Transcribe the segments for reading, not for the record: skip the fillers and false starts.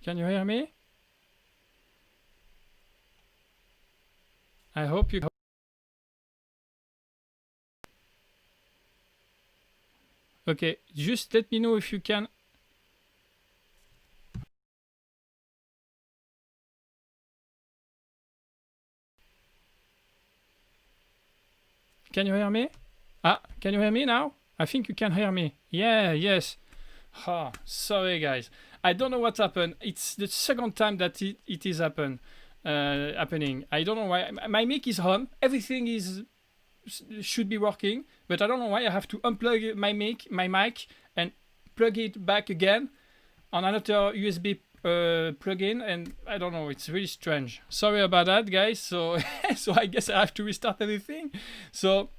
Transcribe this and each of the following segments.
Can you hear me? I hope you. Okay, just let me know if you can. Can you hear me? Ah, can you hear me now? I think you can hear me. Yeah, yes. Ah, sorry guys. I don't know what happened. It's the second time that it is happening. I don't know why. My mic is on. Everything should be working, but I don't know why I have to unplug my mic, and plug it back again on another USB plugin, and I don't know. It's really strange. Sorry about that, guys. So so I guess I have to restart everything. So.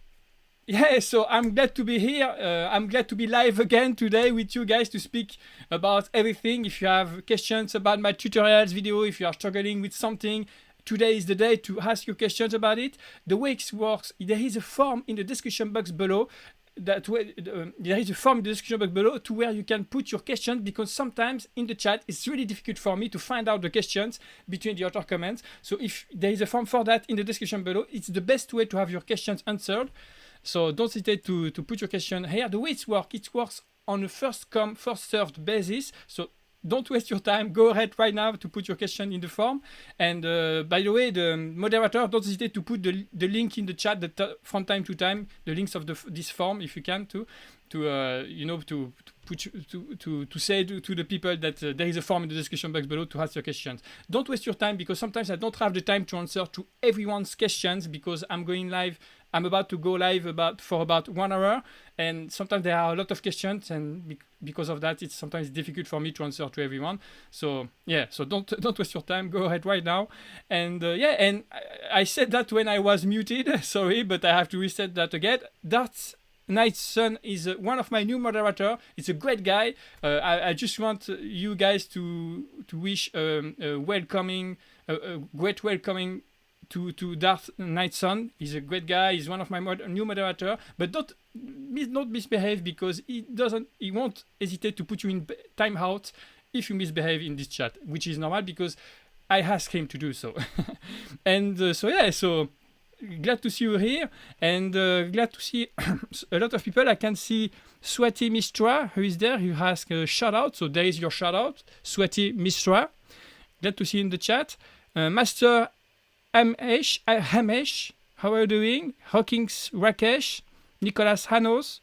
Yeah, so I'm glad to be here. I'm glad to be live again today with you guys to speak about everything. If you have questions about my tutorials video, if you are struggling with something, today is the day to ask your questions about it. The way it works, there is a form in the description box below. There is a form in the description box below to where you can put your questions, because sometimes in the chat it's really difficult for me to find out the questions between the other comments. So if there is a form for that in the description below, it's the best way to have your questions answered. So don't hesitate to put your question here. The way it works on a first come, first served basis. So don't waste your time. Go ahead right now to put your question in the form. And by the way, the moderator, don't hesitate to put the link in the chat from time to time, the links of this form if you can to say to the people that there is a form in the description box below to ask your questions. Don't waste your time, because sometimes I don't have the time to answer to everyone's questions, because I'm going live. I'm about to go live for about 1 hour, and sometimes there are a lot of questions, and because of that, it's sometimes difficult for me to answer to everyone. So yeah, so don't waste your time. Go ahead right now, and yeah, and I said that when I was muted. Sorry, but I have to reset that again. That's Night's Son is one of my new moderators. It's a great guy. I just want you guys to wish a great welcoming to Darth Night's Son. He's a great guy. He's one of my new moderator. But don't misbehave, because he won't hesitate to put you in timeout if you misbehave in this chat, which is normal because I asked him to do so. And so yeah, so glad to see you here, and glad to see a lot of people. I can see Swati Mistra, who is there, who has a shout out. So there is your shout out, Swati Mistra. Glad to see you in the chat. Master Hamesh, how are you doing? Hawkins Rakesh, Nicolas Arnaud,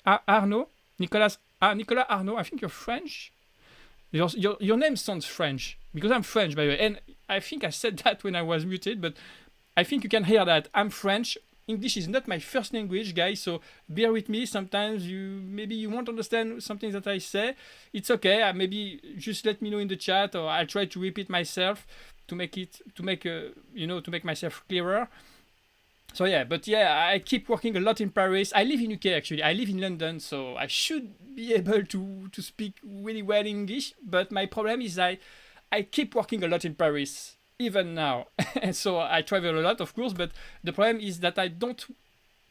Nicolas Arnaud. I think you're French. Your name sounds French, because I'm French, by the way, and I think I said that when I was muted, but I think you can hear that. I'm French. English is not my first language, guys, so bear with me. Sometimes maybe you won't understand something that I say. It's okay. Maybe just let me know in the chat, or I'll try to repeat myself to make myself clearer. So yeah, but yeah, I keep working a lot in Paris. I live in UK actually. I live in London, so I should be able to speak really well English. But my problem is I keep working a lot in Paris, even now. And so I travel a lot, of course, but the problem is that I don't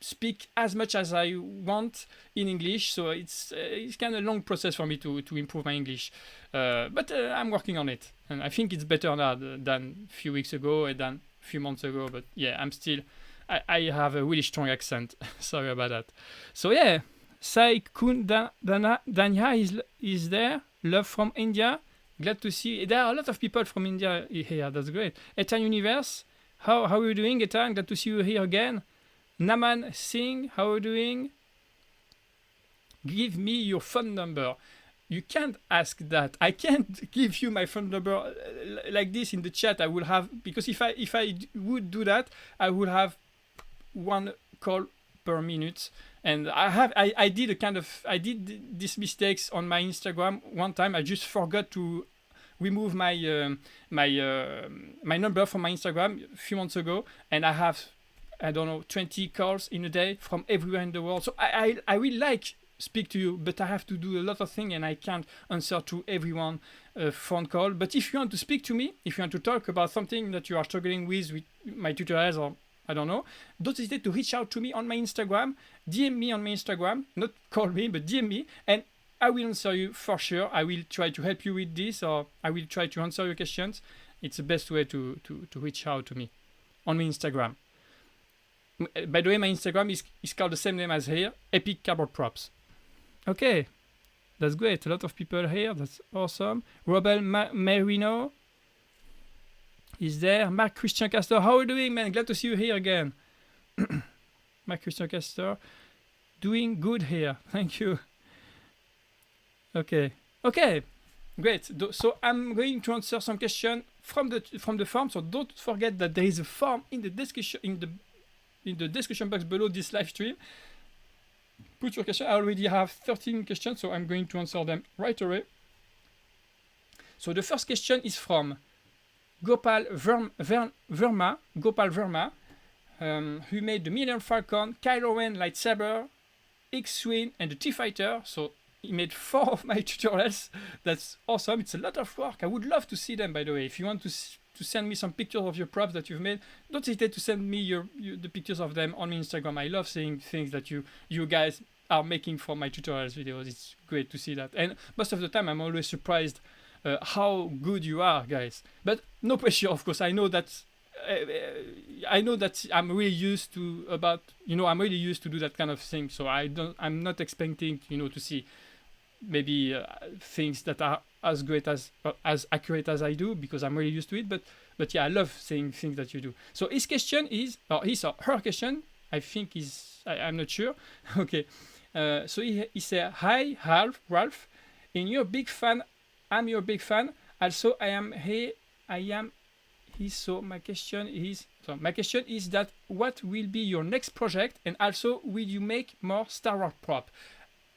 speak as much as I want in English. So it's kind of a long process for me to improve my English. But I'm working on it. And I think it's better now than a few weeks ago and than a few months ago. But yeah, I have a really strong accent. Sorry about that. So yeah, Sai Kun Danya is there. Love from India. Glad to see. There are a lot of people from India here. That's great. Etan Universe. How are you doing, Etan? Glad to see you here again. Naman Singh. How are you doing? Give me your phone number. You can't ask that. I can't give you my phone number like this in the chat. I will have, because if I would do that, I would have 1 call per minute. And I did these mistakes on my Instagram one time. I just forgot to remove my number from my Instagram a few months ago, and I have, I don't know, 20 calls in a day from everywhere in the world. So I really like speak to you, but I have to do a lot of things, and I can't answer to everyone phone call. But if you want to speak to me, if you want to talk about something that you are struggling with my tutorials, or I don't know, don't hesitate to reach out to me on my Instagram. DM me on my Instagram, not call me, but DM me. And I will answer you for sure. I will try to help you with this, or I will try to answer your questions. It's the best way to reach out to me on my Instagram. By the way, my Instagram is called the same name as here, Epic Cardboard Props. Okay, that's great. A lot of people here. That's awesome. Robel Marino is there. Mark Christian Castor, how are you doing, man? Glad to see you here again. Mark Christian Castor, doing good here. Thank you. Okay, great. So I'm going to answer some questions from the form. So don't forget that there is a form in the description in the description box below this live stream. Put your question. I already have 13 questions, so I'm going to answer them right away. So the first question is from Gopal Verma, who made the Millennium Falcon, Kylo Ren lightsaber, X-Wing, and the T-Fighter. So he made 4 of my tutorials. That's awesome. It's a lot of work. I would love to see them, by the way. If you want to send me some pictures of your props that you've made, don't hesitate to send me the pictures of them on my Instagram. I love seeing things that you guys are making for my tutorials videos. It's great to see that. And most of the time, I'm always surprised how good you are, guys. But no pressure, of course. I know that I'm really used to I'm really used to do that kind of thing. So I'm not expecting to see maybe things that are as great as accurate as I do, because I'm really used to it. But yeah, I love seeing things that you do. So his question is, or his or her question, I think I'm not sure. Okay. So he said, "Hi, Ralph. I'm your big fan. Also, I am here. So my question is that what will be your next project, and also will you make more Star Wars prop?"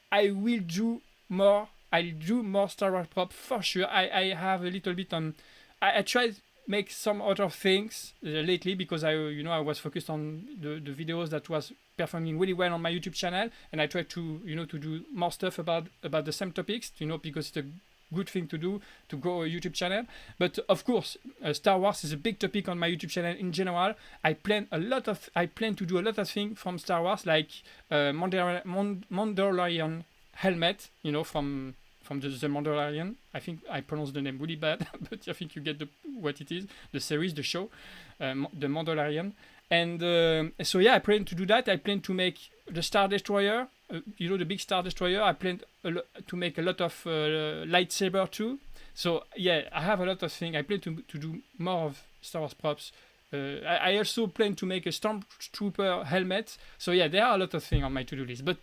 I will do more. I'll do more Star Wars prop for sure. I have a little bit on. I tried make some other things lately, because I was focused on the videos that was performing really well on my YouTube channel, and I tried to to do more stuff about the same topics, because it's a good thing to do to grow a YouTube channel. But of course, Star Wars is a big topic on my YouTube channel in general. I plan to do a lot of things from Star Wars, like Mandalorian helmet, from the Mandalorian. I think I pronounced the name really bad, but I think you get what it is, the series, the show, the Mandalorian. And so yeah, I plan to do that. I plan to make the Star Destroyer, the big Star Destroyer. I plan to make a lot of lightsaber too. So yeah, I have a lot of things. I plan to do more of Star Wars props. I also plan to make a Stormtrooper helmet. So yeah, there are a lot of things on my to-do list, but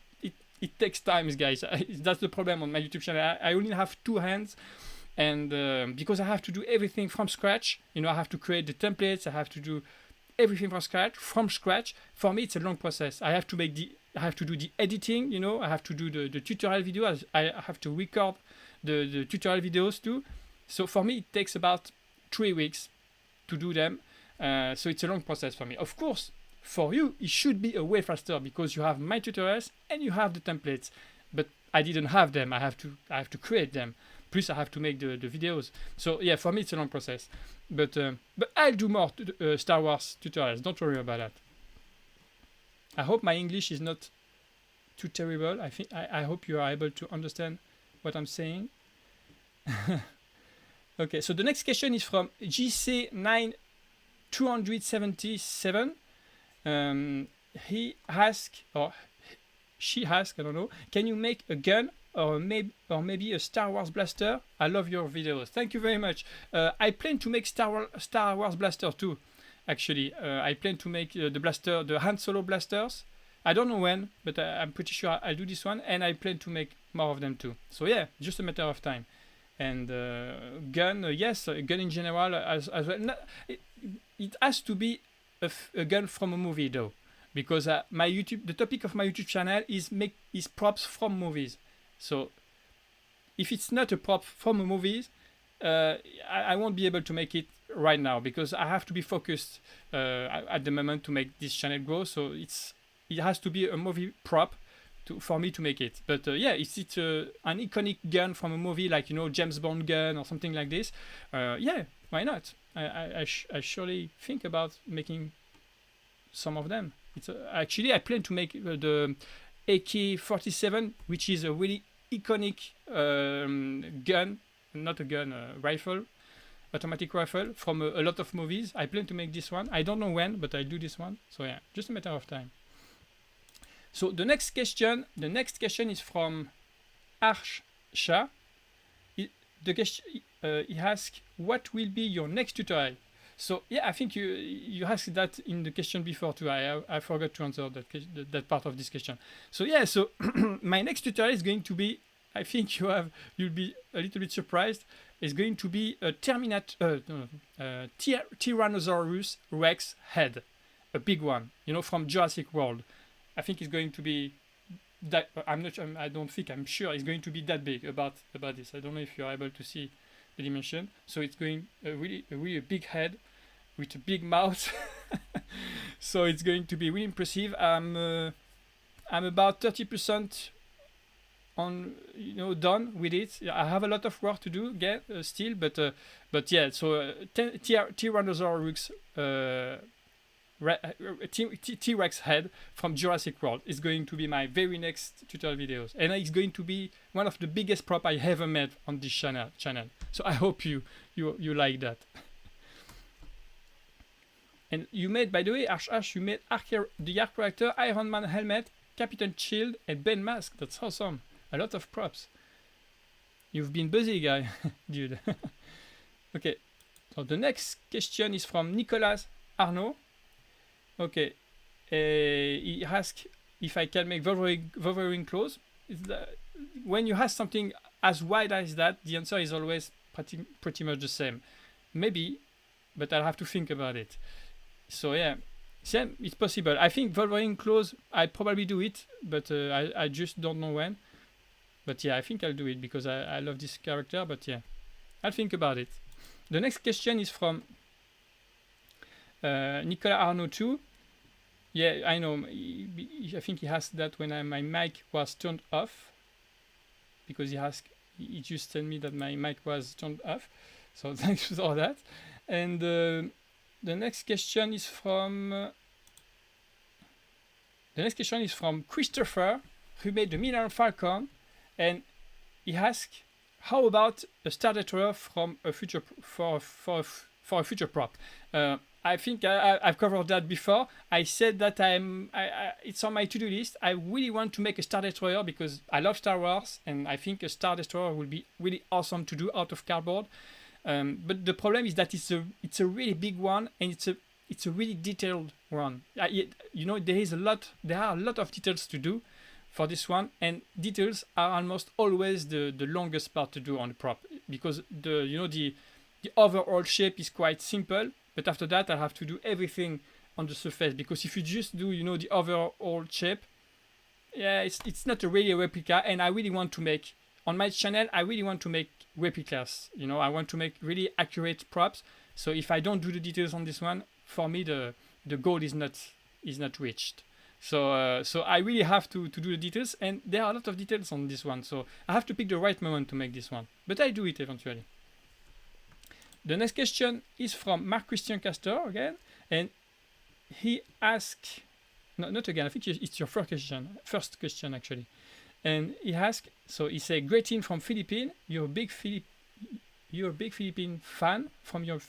it takes time, guys. That's the problem on my YouTube channel. I only have 2 hands, and because I have to do everything from scratch, I have to create the templates. I have to do everything from scratch. For me, it's a long process. I have to do the editing. I have to do the tutorial videos. I have to record the tutorial videos too. So for me, it takes about 3 weeks to do them. So it's a long process for me. Of course, for you, it should be a way faster, because you have my tutorials and you have the templates. But I didn't have them. I have to create them. Plus, I have to make the videos. So yeah, for me, it's a long process. But I'll do more Star Wars tutorials. Don't worry about that. I hope my English is not too terrible. I hope you are able to understand what I'm saying. Okay, so the next question is from GC9277. He asked, or she asked, I don't know, can you make a gun or maybe a Star Wars blaster? I love your videos. Thank you very much. I plan to make Star Wars blaster too. Actually, I plan to make the Han Solo blasters. I don't know when, but I'm pretty sure I'll do this one, and I plan to make more of them too. So yeah, just a matter of time. And gun, yes, a gun in general as well. No, it has to be a gun from a movie though, because the topic of my YouTube channel is props from movies. So if it's not a prop from a movie, I won't be able to make it right now, because I have to be focused at the moment to make this channel grow. So it has to be a movie prop for me to make it. But yeah, if it's an iconic gun from a movie, like James Bond gun or something like this, yeah, why not? I surely think about making some of them. Actually, I plan to make the AK-47, which is a really iconic gun, not a gun, rifle, automatic rifle from a lot of movies. I plan to make this one. I don't know when, but I'll do this one. So yeah, just a matter of time. So the next question is from Arsh Shah. He asks, what will be your next tutorial? So yeah, I think you asked that in the question before too. I forgot to answer that part of this question. So yeah, so my next tutorial is going to be, I think you'll be a little bit surprised. It's going to be a Tyrannosaurus Rex head, a big one, you know, from Jurassic World. I think it's going to be that. I'm sure it's going to be that big about this. I don't know if you're able to see the dimension. So it's going a really big head with a big mouth. So it's going to be really impressive. I'm about 30% on, you know, done with it. I have a lot of work to do again still, but yeah. So Tyrannosaurus T-Rex head from Jurassic World is going to be my very next tutorial videos, and it's going to be one of the biggest prop I ever made on this channel. So I hope you like that. And you made, by the way, Ash, you made the Arc Reactor, Iron Man helmet, Captain Shield, and Ben mask. That's awesome. A lot of props. You've been busy, guy, dude. Okay. So the next question is from Nicolas Arnaud. Okay. He asks if I can make Wolverine clothes. When you ask something as wide as that, the answer is always pretty much the same. Maybe, but I'll have to think about it. So yeah, it's possible. I think Wolverine clothes, I probably do it, but I just don't know when. But yeah, I think I'll do it because I love this character. But yeah, I'll think about it. The next question is from Nicolas Arnaud too. Yeah, I know. I think he asked that when my mic was turned off, because he just told me that my mic was turned off. So thanks for that. And the next question is from Christopher, who made the Millennium Falcon, and he asked, "How about a Star Destroyer from a future for a future prop?" I think I've covered that before. I said that it's on my to-do list. I really want to make a Star Destroyer because I love Star Wars, and I think a Star Destroyer will be really awesome to do out of cardboard. But the problem is that it's a really big one, and it's a really detailed one. You know, there are a lot of details to do for this one, and details are almost always the longest part to do on the prop, because the overall shape is quite simple, but after that I have to do everything on the surface, because if you just do the overall shape, yeah, it's not really a replica. And I really want to make on my channel, I really want to make replicas. I want to make really accurate props. So if I don't do the details on this one, for me the goal is not reached. So I really have to do the details, and there are a lot of details on this one. So I have to pick the right moment to make this one, but I do it eventually. The next question is from Marc Christian Castor again, and he asks, no, not again. I think it's your first question actually. And he asks, so he said, "Great team from Philippines. You're a big Philippine fan from your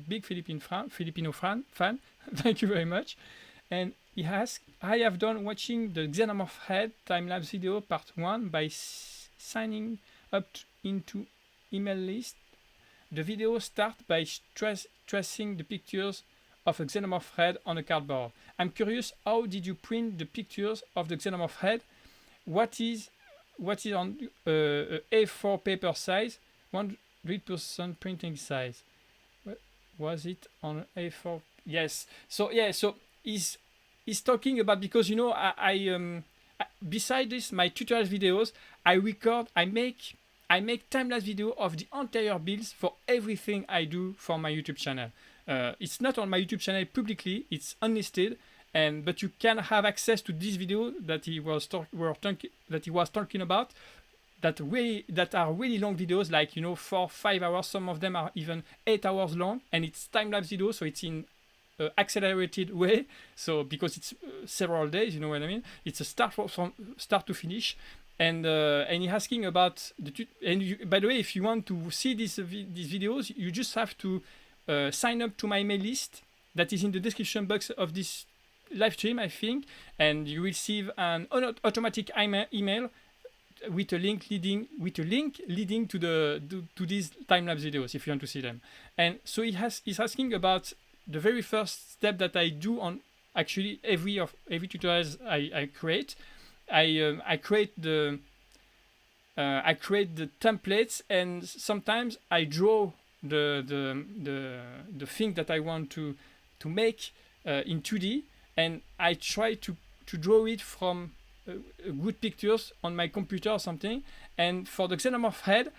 big Filipino fan. Thank you very much." And he asks, "I have done watching the Xenomorph head time-lapse video part 1 by signing up into email list. The video starts by tracing the pictures of a Xenomorph head on a cardboard. I'm curious, how did you print the pictures of the Xenomorph head? What is on A4 paper size, 100% printing size? Was it on A4? Yes. So yeah. So he's talking about, because I beside this, my tutorial videos, I make time-lapse video of the entire builds for everything I do for my YouTube channel. It's not on my YouTube channel publicly; it's unlisted, but you can have access to this video that he was talking about. That are really long videos, like 4-5 hours. Some of them are even 8 hours long, and it's time-lapse video, so it's in accelerated way. So because it's several days, you know what I mean? It's a start from start to finish. and he's asking about by the way, if you want to see these videos, you just have to sign up to my mail list that is in the description box of this live stream, I think, and you receive an automatic email with a link leading to to these time-lapse videos if you want to see them. And so he's asking about the very first step that I do on actually every tutorials I create. I create the templates, and sometimes I draw the thing that I want to make in 2D, and I try to draw it from good pictures on my computer or something. And for the xenomorph head,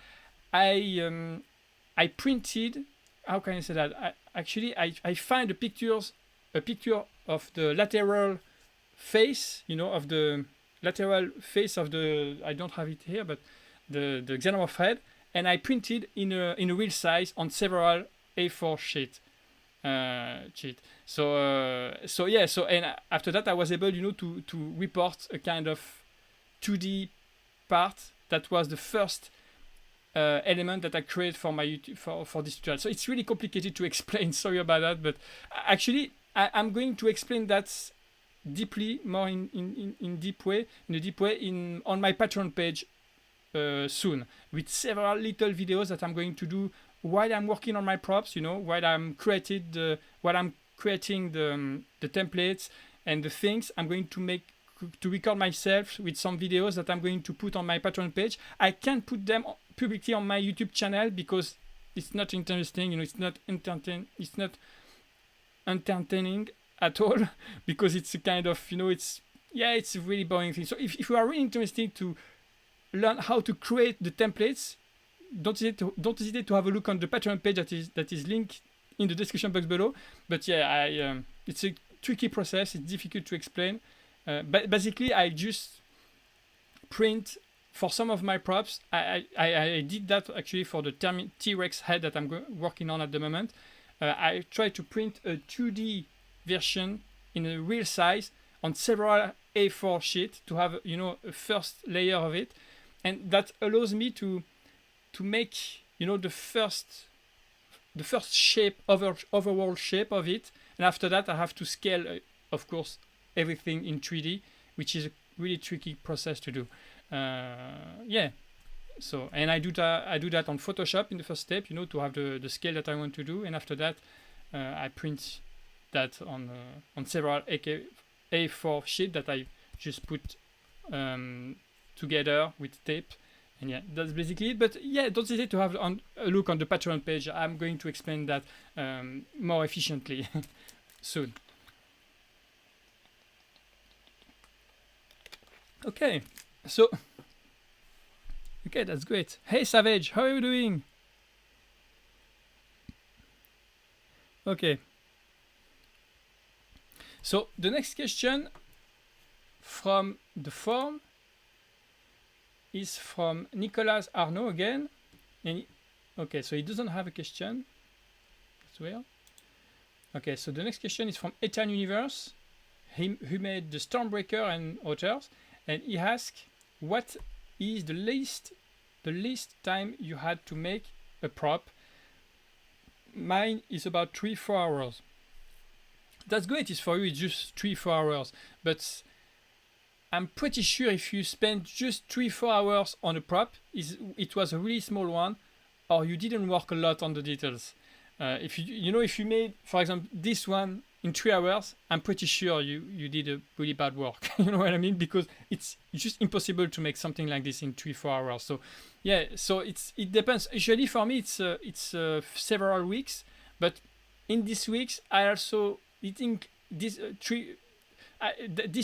I printed, how can I say that? I find a picture of the lateral face, of the lateral face of the, I don't have it here, but the xenomorph head, and I printed in a real size on several A4 sheet. So and after that I was able, to report a kind of 2D part that was the first element that I created for my YouTube for this tutorial. So it's really complicated to explain. Sorry about that, but actually I'm going to explain that deeply, more in a deep way on my Patreon page soon, with several little videos that I'm going to do while I'm working on my props, while I'm creating the templates and the things. I'm going to record myself with some videos that I'm going to put on my Patreon page. I can't put them publicly on my YouTube channel because it's not interesting, it's not entertaining at all, because it's a kind of, it's a really boring thing. So if you are really interested to learn how to create the templates, don't hesitate to have a look on the Patreon page that is linked in the description box below. But it's a tricky process. It's difficult to explain. But basically, I just print for some of my props. I did that actually for the T-Rex head that I'm working on at the moment. I tried to print a 2D version in a real size on several A4 sheets to have a first layer of it, and that allows me to make the first shape, overall shape of it. And after that I have to scale, of course, everything in 3D, which is a really tricky process to do. So, and I do that on Photoshop in the first step, to have the scale that I want to do, and after that I print that on several A4 sheet that I just put together with tape. And that's basically it. But don't hesitate to have a look on the Patreon page. I'm going to explain that more efficiently soon. Okay, that's great. Hey Savage, how are you doing? Okay. So the next question from the forum is from Nicolas Arnaud again. And so he doesn't have a question. That's weird. Okay, so the next question is from Ethan Universe. He made the Stormbreaker and others, and he asked, what is the least time you had to make a prop? Mine is about 3-4 hours. That's great. It's for you, it's just 3-4 hours. But I'm pretty sure if you spend just 3-4 hours on a prop, it was a really small one, or you didn't work a lot on the details. If you made, for example, this one in 3 hours, I'm pretty sure you did a really bad work. You know what I mean? Because it's just impossible to make something like this in 3-4 hours. So so it depends. Usually for me it's several weeks, but in these weeks I also think this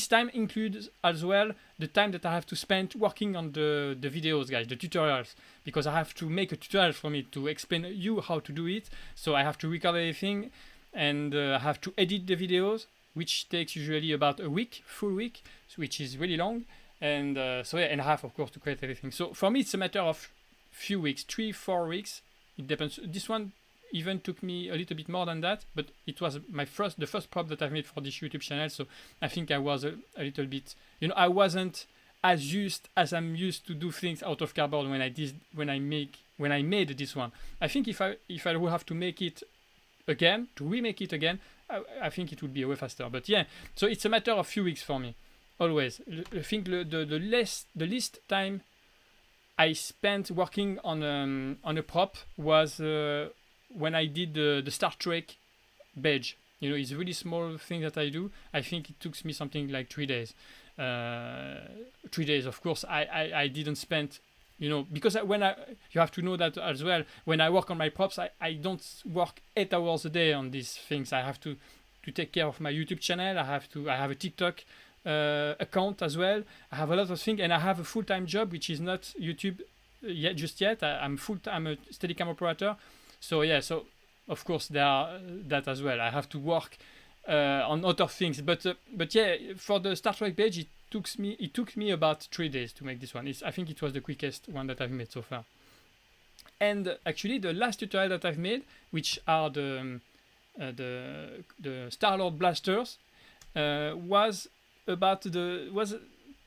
time includes as well the time that I have to spend working on the videos, guys, the tutorials, because I have to make a tutorial from it to explain you how to do it. So I have to record everything, and I have to edit the videos, which takes usually about a week, full week, which is really long. And and a half, of course, to create everything. So for me, it's a matter of few weeks, 3-4 weeks. It depends. This one even took me a little bit more than that, but it was the first prop that I've made for this YouTube channel. So I think I was a little bit, I wasn't as I'm used to do things out of cardboard when I made this one. I think if I would have to make it again, to remake it again, I think it would be way faster. But yeah, so it's a matter of few weeks for me, always. I think the least time I spent working on a prop was when I did the Star Trek badge. You know, it's a really small thing that I do. I think it took me something like 3 days. 3 days, of course. I didn't spend, you know, because you have to know that as well. When I work on my props, I don't work 8 hours a day on these things. I have to take care of my YouTube channel. I have a TikTok account as well. I have a lot of things, and I have a full-time job, which is not YouTube yet. I'm a Steadicam operator. So yeah, so of course there are that as well. I have to work on other things, but yeah, for the Star Trek page, it took me about 3 days to make this one. I think it was the quickest one that I've made so far. And actually, the last tutorial that I've made, which are the Star-Lord blasters, was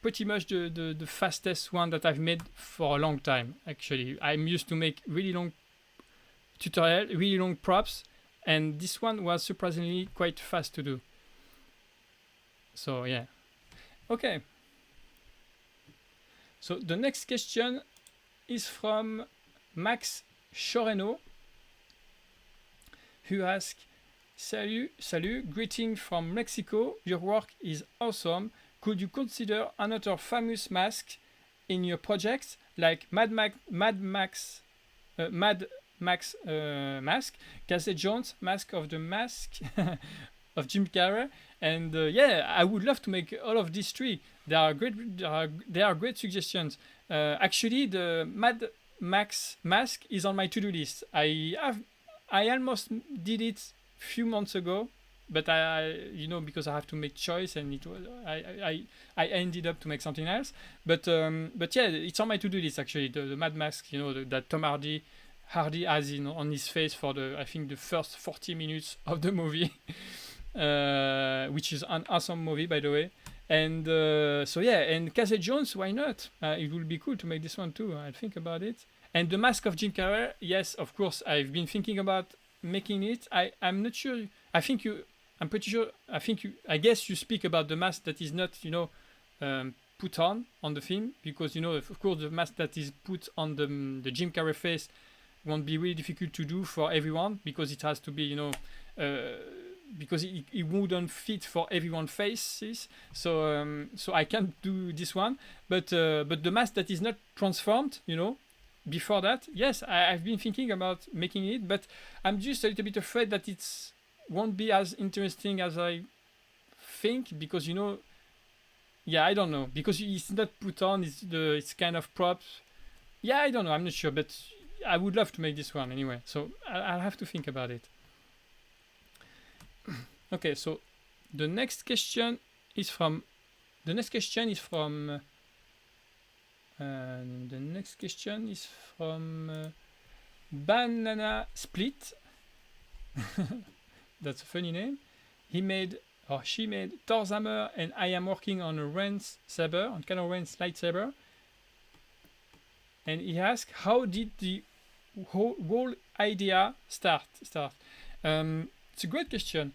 pretty much the fastest one that I've made for a long time. Actually, I'm used to make really long tutorial, really long props, and this one was surprisingly quite fast to do. So yeah, okay. So the next question is from Max Choreno, who asks, Salut, greeting from Mexico. Your work is awesome. Could you consider another famous mask in your projects, like Mad Max mask, Casey Jones mask of the mask of Jim Carrey, and yeah, I would love to make all of these three. They are great suggestions. Actually, the Mad Max mask is on my to-do list. I almost did it few months ago, but because I have to make choice, and I ended up to make something else. But yeah, it's on my to-do list actually. The Mad Mask, that Tom Hardy has on his face for I think the first 40 minutes of the movie, which is an awesome movie, by the way. And so yeah, and Casey Jones, why not? It would be cool to make this one too. I'll think about it. And the mask of Jim Carrey, yes, of course, I've been thinking about making it. I'm not sure. I'm pretty sure. I guess you speak about the mask that is not, put on the film, because of course the mask that is put on the Jim Carrey face won't be really difficult to do for everyone, because it has to be, because it wouldn't fit for everyone's faces. So I can't do this one. But the mask that is not transformed, before that, yes, I've been thinking about making it, but I'm just a little bit afraid that it won't be as interesting as I think, because I don't know, because it's not put on, it's kind of props. Yeah, I don't know, I'm not sure, but I would love to make this one anyway, so I'll have to think about it. Okay, so the next question is from Banana Split. That's a funny name. She made Thor's hammer, and I am working on a Ren's saber, on Kylo Ren's lightsaber. And he asked, how did the whole idea start? It's a great question.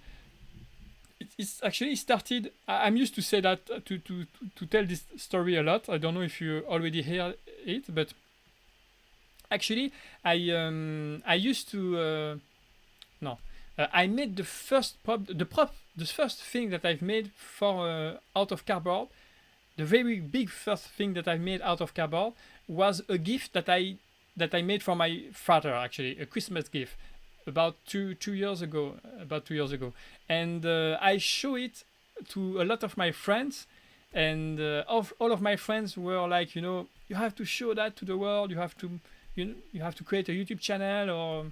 It's actually started. I'm used to say that to tell this story a lot. I don't know if you already heard it, but actually, I used to I made the first the first thing that I've made for out of cardboard. The very big first thing that I made out of cardboard was a gift that I made for my father, actually, a Christmas gift. About two years ago, and I show it to a lot of my friends, and all of my friends were like, you have to show that to the world. You have to create a YouTube channel, or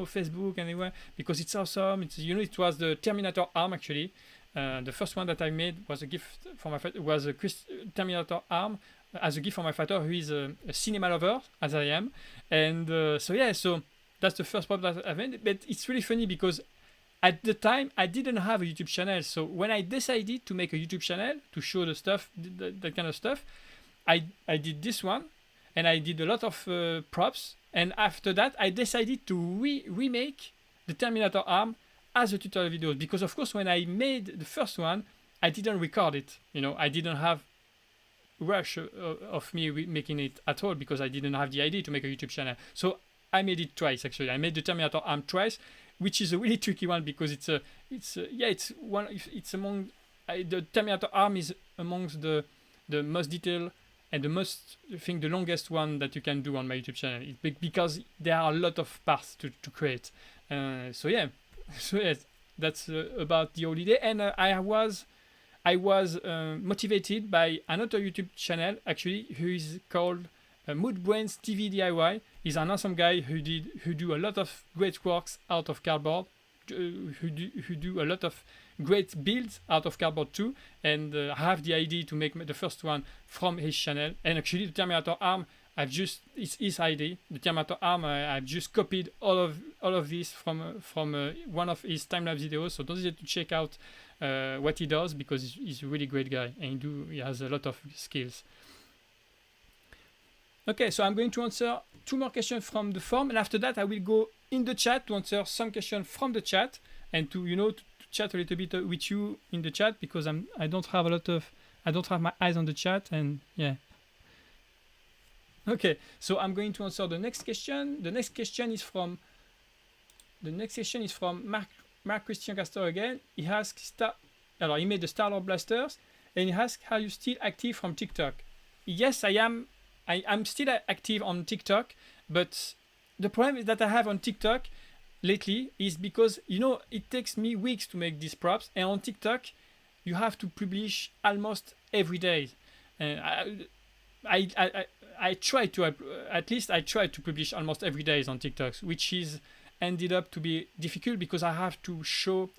Facebook, anywhere, because it's awesome. It was the Terminator arm, actually. The first one that I made was a gift for my father. Was a Terminator arm as a gift for my father, who is a cinema lover as I am, and so that's the first prop that I made. But it's really funny because at the time I didn't have a YouTube channel. So when I decided to make a YouTube channel to show the stuff, that kind of stuff, I did this one, and I did a lot of props. And after that, I decided to remake the Terminator arm as a tutorial video, because of course when I made the first one, I didn't record it. I didn't have rush of me making it at all, because I didn't have the idea to make a YouTube channel. So I made it twice actually. I made the Terminator arm twice, which is a really tricky one, because it's among the Terminator arm is amongst the most detailed and the longest one that you can do on my YouTube channel. Because there are a lot of parts to create. So yes, that's about the holiday. And I was motivated by another YouTube channel actually, who is called Mood Brains TV DIY. He's an awesome guy who do a lot of great works out of cardboard, who do a lot of great builds out of cardboard too, and have the idea to make the first one from his channel. And actually the Terminator arm, it's his idea. The Terminator arm, I've just copied all of this from one of his time-lapse videos. So don't hesitate to check out what he does, because he's a really great guy, and he has a lot of skills. Okay, so I'm going to answer 2 more questions from the form, and after that I will go in the chat to answer some questions from the chat, and to chat a little bit with you in the chat, because I don't have my eyes on the chat, and yeah. Okay, so I'm going to answer the next question. The next question is from Mark Christian Castor again. He asks, he made the Star-Lord blasters, and he asks, are you still active from TikTok? Yes, I am. I'm still active on TikTok, but the problem that I have on TikTok lately is because it takes me weeks to make these props, and on TikTok you have to publish almost every day. And I try to try to publish almost every day on TikTok, which is ended up to be difficult, because I had to show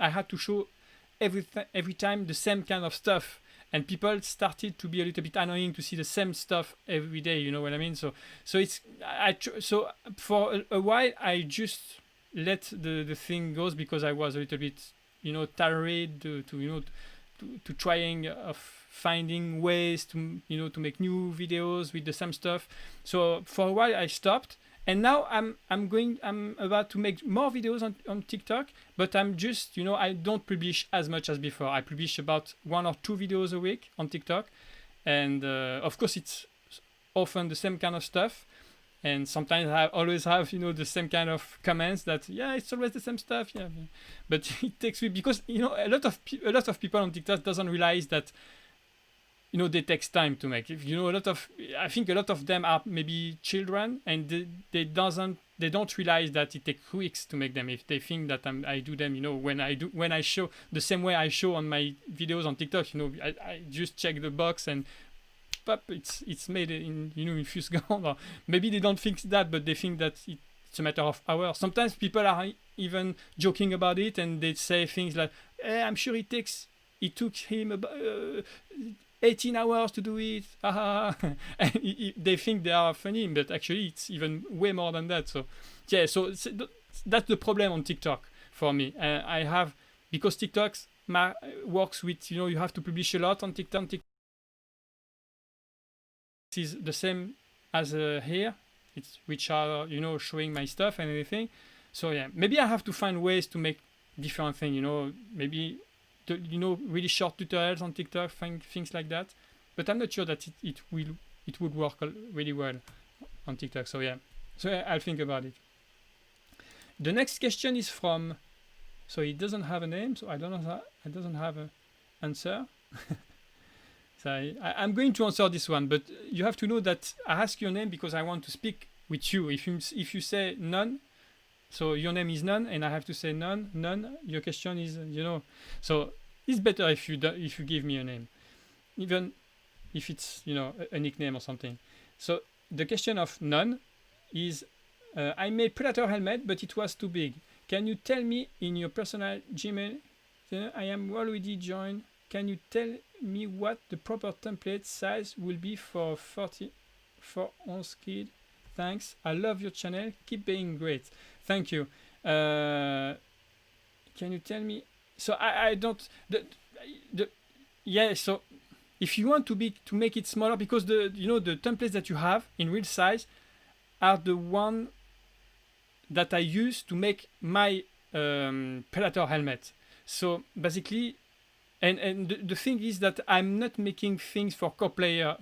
every time the same kind of stuff, and people started to be a little bit annoying to see the same stuff every day. You know what I mean? So for a while I just let the thing goes, because I was a little bit tired to trying of finding ways to to make new videos with the same stuff. So for a while I stopped, and now I'm about to make more videos on TikTok, but I'm just I don't publish as much as before. I publish about 1 or 2 videos a week on TikTok, and of course it's often the same kind of stuff, and sometimes I always have the same kind of comments that it's always the same stuff, but it takes me, because a lot of people on TikTok doesn't realize that they takes time to make. I think a lot of them are maybe children, and they don't realize that it takes weeks to make them. If they think that I do them, when I show the same way I show on my videos on TikTok, I just check the box and pop, it's made in few seconds. Or maybe they don't think that, but they think that it's a matter of hours. Sometimes people are even joking about it, and they say things like, I'm sure it took him about 18 hours to do it. And they think they are funny, but actually it's even way more than that. So that's the problem on TikTok for me. I have, because TikTok works with you have to publish a lot on TikTok. Is the same as here, which are showing my stuff and everything. So maybe I have to find ways to make different things. Maybe really short tutorials on TikTok, things like that. But I'm not sure that it would work really well on TikTok. So I'll think about it. The next question is from, so it doesn't have a name, so I don't know, it doesn't have an answer. So I'm going to answer this one, but you have to know that I ask your name because I want to speak with you. If you say none, so your name is none, and I have to say none. Your question is So it's better if you give me a name, even if it's a nickname or something. So the question of none is, I made Predator helmet, but it was too big. Can you tell me in your personal Gmail? I am already joined. Can you tell me what the proper template size will be for 44-ounce kid? Thanks. I love your channel. Keep being great. Thank you. Can you tell me? So I don't. So if you want to make it smaller, because the templates that you have in real size are the one that I use to make my Predator helmet. So basically, and the thing is that I'm not making things for cosplayer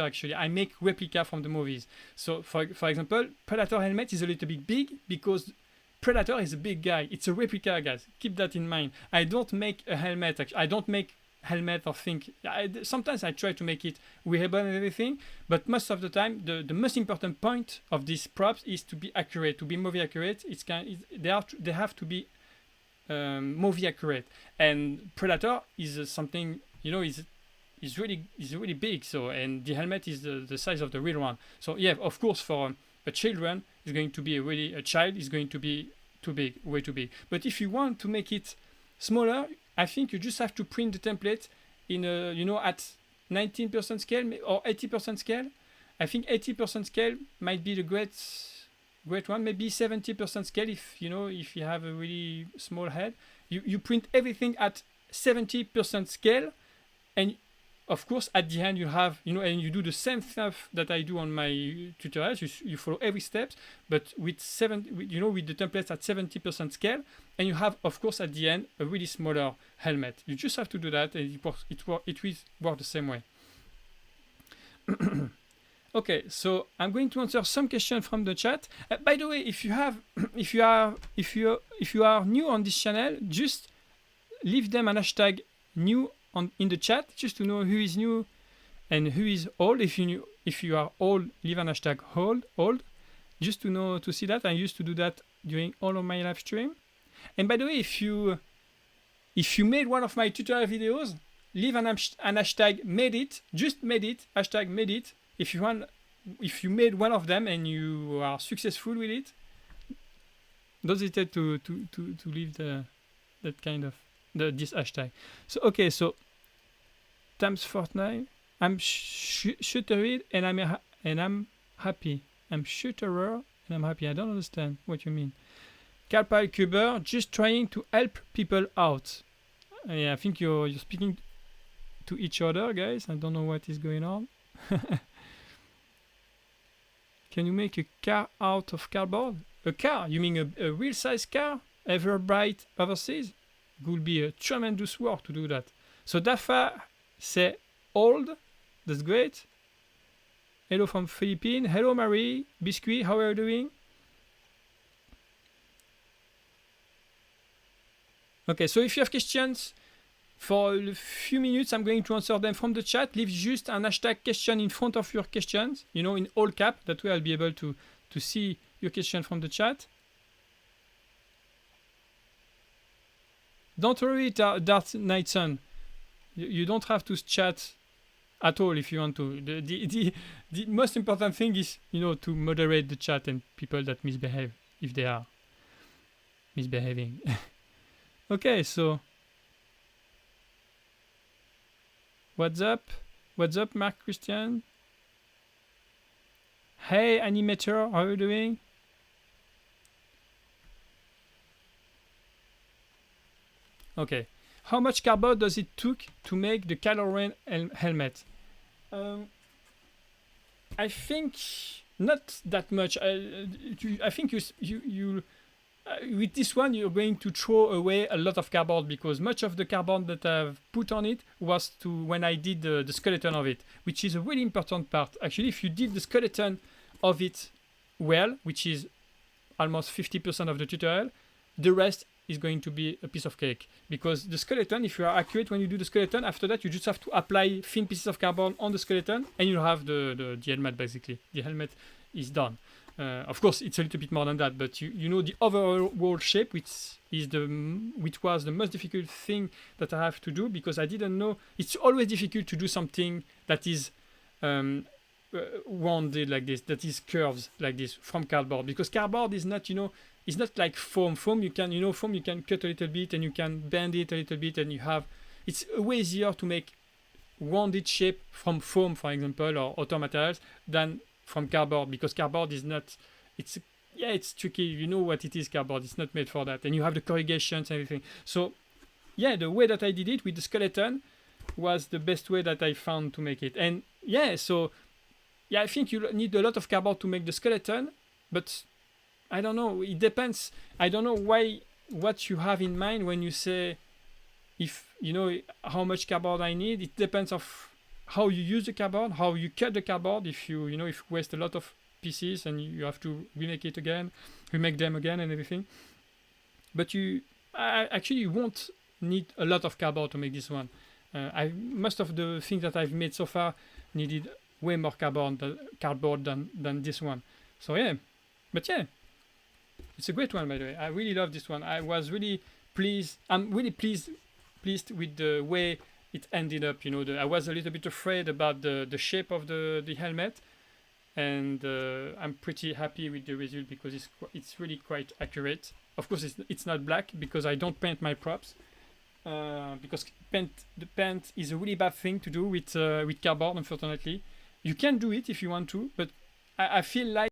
actually. I make replica from the movies. So for example, Predator helmet is a little bit big because Predator is a big guy. It's a replica, guys. Keep that in mind. I don't make a helmet. I don't make helmet or think. Sometimes I try to make it wearable and everything, but most of the time, the most important point of these props is to be accurate, to be movie accurate. They have to be movie accurate. And Predator is something is really big. So, and the helmet is the size of the real one. So yeah, of course, for a children is going to be a child is going to be too big, way too big. But if you want to make it smaller, I think you just have to print the template in at 19% scale or 80% scale. I think 80% scale might be the great one. Maybe 70% scale if you have a really small head. You print everything at 70% scale, and of course, at the end you have, and you do the same stuff that I do on my tutorials. You follow every step, but with the templates at 70% scale, and you have, of course, at the end a really smaller helmet. You just have to do that, and it will work the same way. Okay, so I'm going to answer some questions from the chat. By the way, if you are new on this channel, just leave them an hashtag new in the chat, just to know who is new and who is old. If you are old, leave an hashtag old, just to see that. I used to do that during all of my live stream. And by the way, if you made one of my tutorial videos, leave an hashtag made it, just made it, hashtag made it. If you made one of them and you are successful with it, don't hesitate to leave that kind of this hashtag. So okay, so times Fortnite. I'm shooter and I'm happy. I'm shooterer and I'm happy. I don't understand what you mean. Carpal Cuber, just trying to help people out. Yeah, I think you're speaking to each other, guys. I don't know what is going on. Can you make a car out of cardboard? A car? You mean a real size car? Ever bright overseas? Would be a tremendous work to do that. So Dafa say old. That's great. Hello from Philippines. Hello Marie. Biscuit, how are you doing? Okay, so if you have questions, for a few minutes I'm going to answer them from the chat. Leave just an hashtag question in front of your questions, in all cap. That way I'll be able to see your question from the chat. Don't worry, Darth Night Sun. You don't have to chat at all if you want to. The most important thing is, to moderate the chat and people that misbehave, if they are misbehaving. Okay, so what's up? What's up, Mark Christian? Hey, Animator, how are you doing? Okay, how much cardboard does it took to make the Kylo Ren helmet? I think not that much. I think you with this one you're going to throw away a lot of cardboard, because much of the cardboard that I've put on it was when I did the skeleton of it, which is a really important part. Actually, if you did the skeleton of it well, which is almost 50% of the tutorial, the rest is going to be a piece of cake, because the skeleton, if you are accurate when you do the skeleton, after that you just have to apply thin pieces of cardboard on the skeleton and you have the helmet. Basically the helmet is done. Of course it's a little bit more than that, but the overall shape, which was the most difficult thing that I have to do, because I didn't know. It's always difficult to do something that is rounded like this, that is curves like this from cardboard, because cardboard is not it's not like foam. Foam you can cut a little bit and you can bend it a little bit, and it's way easier to make rounded shape from foam, for example, or other materials than from cardboard, because cardboard is not, it's tricky. You know what it is, cardboard. It's not made for that, and you have the corrugations and everything. So yeah, the way that I did it with the skeleton, was the best way that I found to make it. And yeah, so yeah, I think you need a lot of cardboard to make the skeleton, but I don't know, it depends. I don't know what you have in mind when you say, if you know how much cardboard I need. It depends of how you use the cardboard, how you cut the cardboard. If you if you waste a lot of pieces and you have to remake it again, remake them again and everything. But actually you won't need a lot of cardboard to make this one. Most of the things that I've made so far needed way more cardboard than this one. So yeah, but yeah, it's a great one, by the way. I really love this one. I was really pleased. I'm really pleased with the way it ended up. I was a little bit afraid about the shape of the helmet, and I'm pretty happy with the result because it's really quite accurate. Of course, it's not black because I don't paint my props. Because the paint is a really bad thing to do with cardboard, unfortunately. You can do it if you want to, but I feel like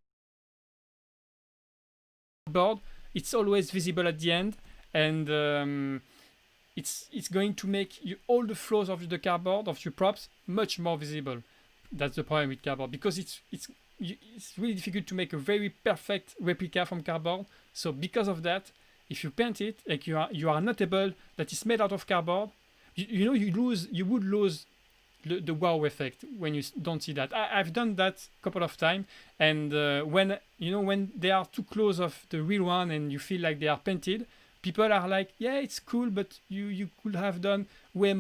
cardboard, it's always visible at the end, and it's going to make all the flaws of the cardboard of your props much more visible. That's the problem with cardboard, because it's really difficult to make a very perfect replica from cardboard. So because of that, if you paint it like you are not able, that is made out of cardboard, you would lose the wow effect when you don't see that. I've done that a couple of times, and when they are too close of the real one and you feel like they are painted, people are like, yeah, it's cool, but you could have done way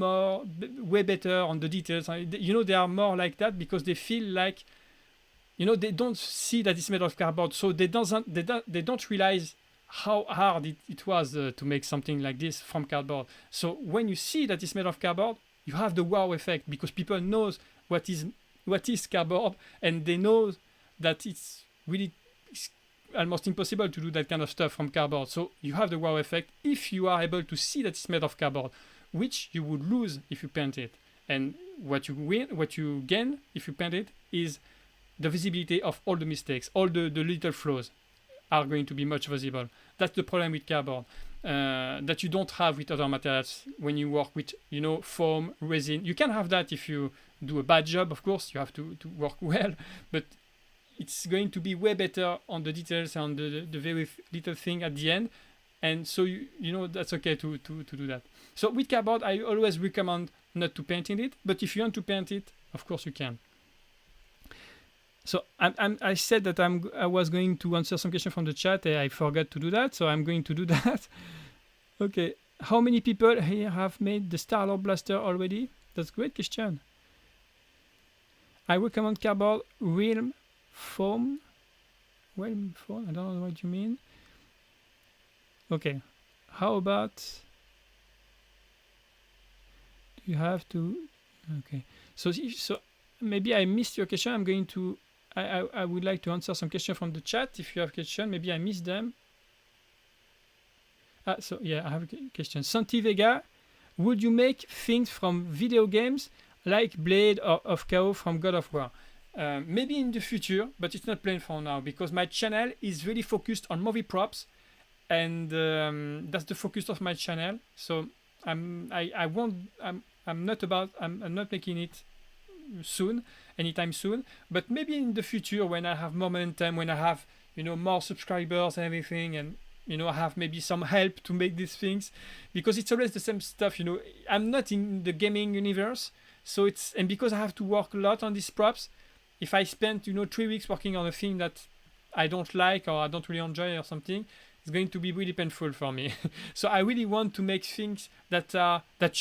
better on the details. They are more like that because they feel like they don't see that it's made of cardboard, so they don't realize how hard it was to make something like this from cardboard. So when you see that it's made of cardboard, you have the wow effect because people knows what is cardboard, and they know that it's really almost impossible to do that kind of stuff from cardboard. So you have the wow effect if you are able to see that it's made of cardboard, which you would lose if you paint it. And what you gain if you paint it is the visibility of all the mistakes, all the little flaws are going to be much visible. That's the problem with cardboard that you don't have with other materials when you work with foam, resin. You can have that if you do a bad job, of course. You have to work well, but it's going to be way better on the details and the very little thing at the end. And so that's okay to do that. So with cardboard, I always recommend not to paint in it, but if you want to paint it, of course you can. So I said that I was going to answer some questions from the chat, and I forgot to do that, so I'm going to do that. Okay, how many people here have made the Star-Lord blaster already? That's a great question. I recommend cardboard realm foam. Realm foam? I don't know what you mean. Okay, how about you have to? Okay, so maybe I missed your question. I'm going to. I would like to answer some questions from the chat. If you have questions, maybe I missed them. So yeah, I have a question. Santi Vega, would you make things from video games like Blade or of Chaos from God of War? Maybe in the future, but it's not planned for now because my channel is really focused on movie props, and that's the focus of my channel. So I'm not making it anytime soon, but maybe in the future when I have more momentum, when I have more subscribers and everything, and I have maybe some help to make these things, because it's always the same stuff. I'm not in the gaming universe, so and because I have to work a lot on these props, if I spend 3 weeks working on a thing that I don't like or I don't really enjoy or something, it's going to be really painful for me. So I really want to make things that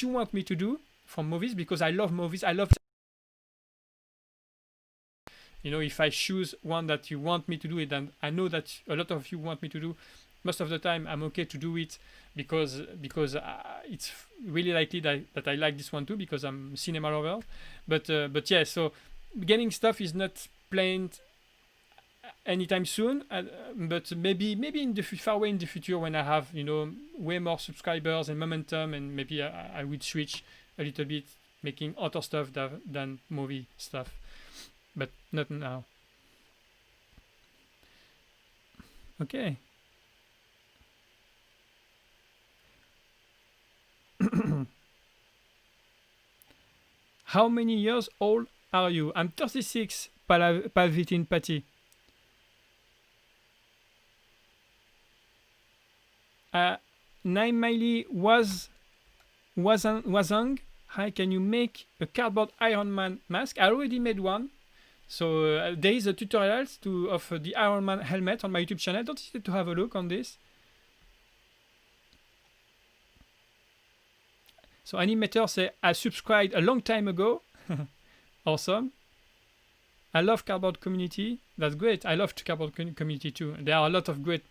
you want me to do from movies, because I love movies. I love if I choose one that you want me to do it, and I know that a lot of you want me to do, most of the time I'm okay to do it because it's really likely that I like this one too, because I'm cinema lover. But yeah, so gaming stuff is not planned anytime soon, but maybe in the far away in the future, when I have way more subscribers and momentum, and maybe I would switch a little bit, making other stuff than movie stuff. But not now. Okay. How many years old are you? I'm 36, Palvitin Patti. Naimali Wazang. Hi, can you make a cardboard Iron Man mask? I already made one. So there is a tutorial of the Iron Man helmet on my YouTube channel. Don't hesitate to have a look on this. So Animator say, I subscribed a long time ago. Awesome. I love cardboard community. That's great. I love cardboard community too. There are a lot of great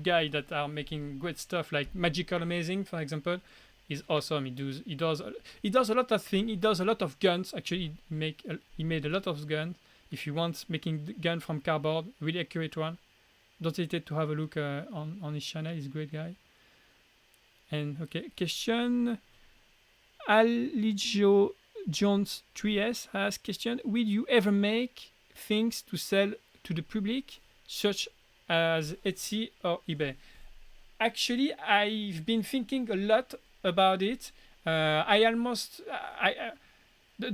guys that are making great stuff, like Magical Amazing, for example. Is awesome. He does a lot of things. He does a lot of guns. Actually, he made a lot of guns. If you want making gun from cardboard, really accurate one, don't hesitate to have a look on his channel. He's a great guy. And okay, question. Aligio Jones 3S has question: will you ever make things to sell to the public, such as Etsy or eBay? Actually, I've been thinking a lot about it. The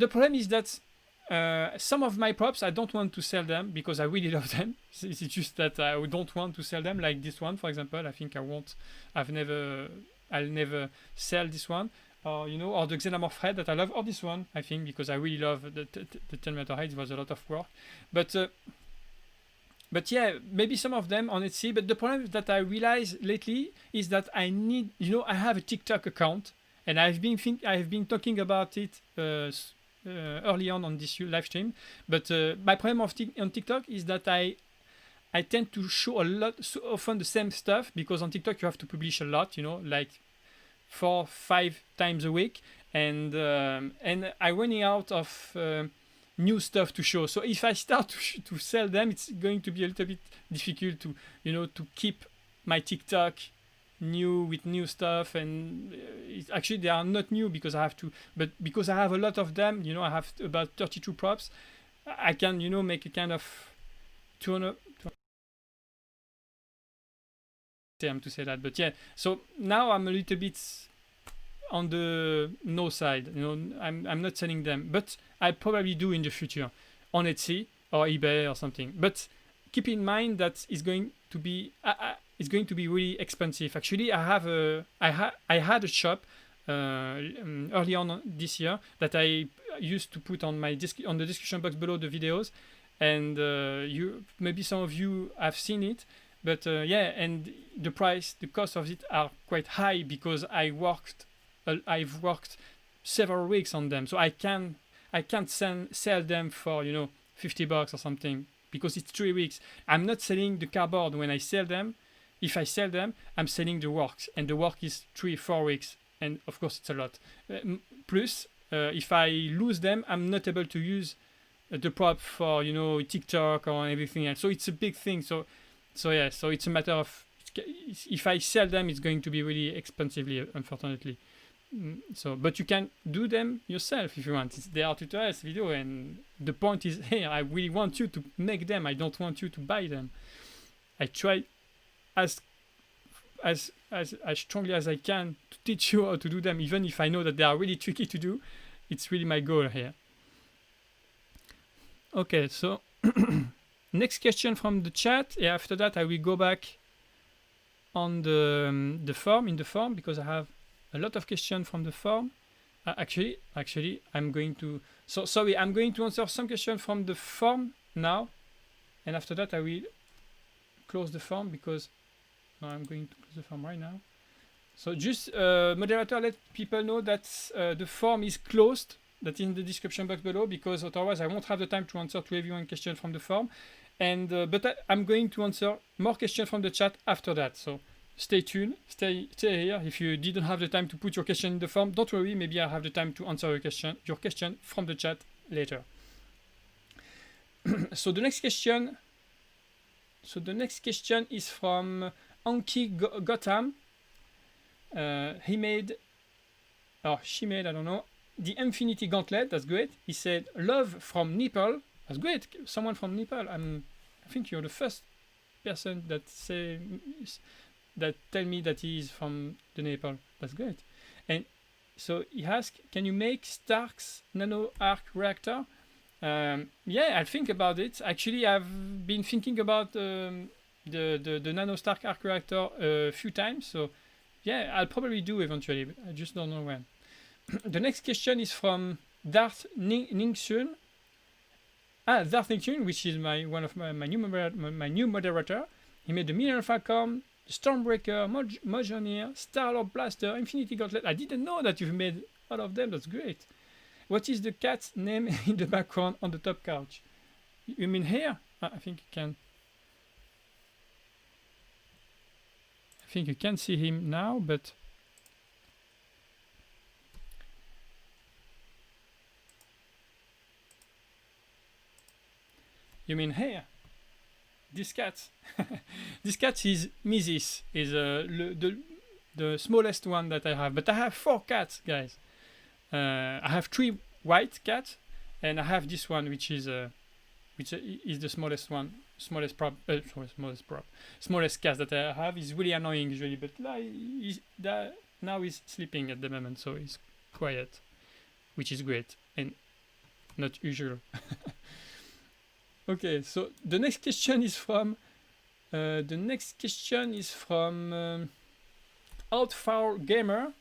problem is that some of my props, I don't want to sell them because I really love them. It's just that I don't want to sell them, like this one, for example. I think I'll never sell this one. Or or the Xenomorph head that I love, or this one, I think, because I really love the Terminator head. It was a lot of work, but yeah, maybe some of them on Etsy. But the problem that I realized lately is that I need, I have a TikTok account, and I've been talking about it early on this live stream. But my problem on TikTok is that I tend to show so often the same stuff, because on TikTok you have to publish a lot, like 4-5 times a week, and I'm running out of new stuff to show. So if I start to sell them, it's going to be a little bit difficult to to keep my TikTok new with new stuff. And actually they are not new because I have to, but because I have a lot of them, I have about 32 props, I can make a kind of 200 to say that. But yeah, so now I'm a little bit on the no side. I'm not selling them, but I probably do in the future on Etsy or eBay or something. But keep in mind that it's going to be really expensive. Actually, I had a shop early on this year that I used to put on on the description box below the videos, and maybe some of you have seen it. But yeah, and the cost of it are quite high, because I've worked several weeks on them, so I can't sell them for $50 or something, because it's 3 weeks. I'm not selling the cardboard when I sell them. If I sell them, I'm selling the works, and the work is 3-4 weeks, and of course it's a lot. Plus, if I lose them, I'm not able to use the prop for TikTok or everything else. So it's a big thing. So yeah, so it's a matter of, if I sell them, it's going to be really expensively, unfortunately. So, but you can do them yourself if you want. There are tutorials video, and the point is, hey, I really want you to make them. I don't want you to buy them. I try as strongly as I can to teach you how to do them, even if I know that they are really tricky to do. It's really my goal here. Okay, so next question from the chat. Yeah, after that I will go back on the form, because I have a lot of questions from the form. Actually, I'm going to. So sorry, I'm going to answer some questions from the form now, and after that I will close the form, because I'm going to close the form right now. So just moderator, let people know that the form is closed. That's in the description box below, because otherwise I won't have the time to answer to everyone question from the form. And but I'm going to answer more questions from the chat after that. So stay tuned, stay here. If you didn't have the time to put your question in the form, don't worry. Maybe I'll have the time to answer your question from the chat later. So the next question is from Anki Gotham. She made, I don't know, the Infinity Gauntlet. That's great. He said, love from Nepal. That's great. Someone from Nepal. I think you're the first person that tell me that he is from the Nepal. That's great. And So he asks, can you make Stark's nano arc reactor? Yeah, I'll think about it. Actually, I've been thinking about the nano Stark arc reactor a few times. So yeah, I'll probably do eventually. But I just don't know when. The next question is from Darth Ningxun. Darth Ningxun, which is my new moderator. He made the Millennium Falcon, the Stormbreaker, Mojangir, Star-Lord Blaster, Infinity Gauntlet. I didn't know that you've made all of them. That's great. What is the cat's name in the background on the top couch? You mean here? I think you can. I think you can see him now, but you mean here? This cat. This cat is Mrs. Is the smallest one that I have, but I have 4 cats, guys. I have 3 white cats, and I have this one, which is the smallest one, smallest cat that I have. Is really annoying usually, but now he's sleeping at the moment, so he's quiet, which is great and not usual. Okay, so the next question is from Outfar Gamer.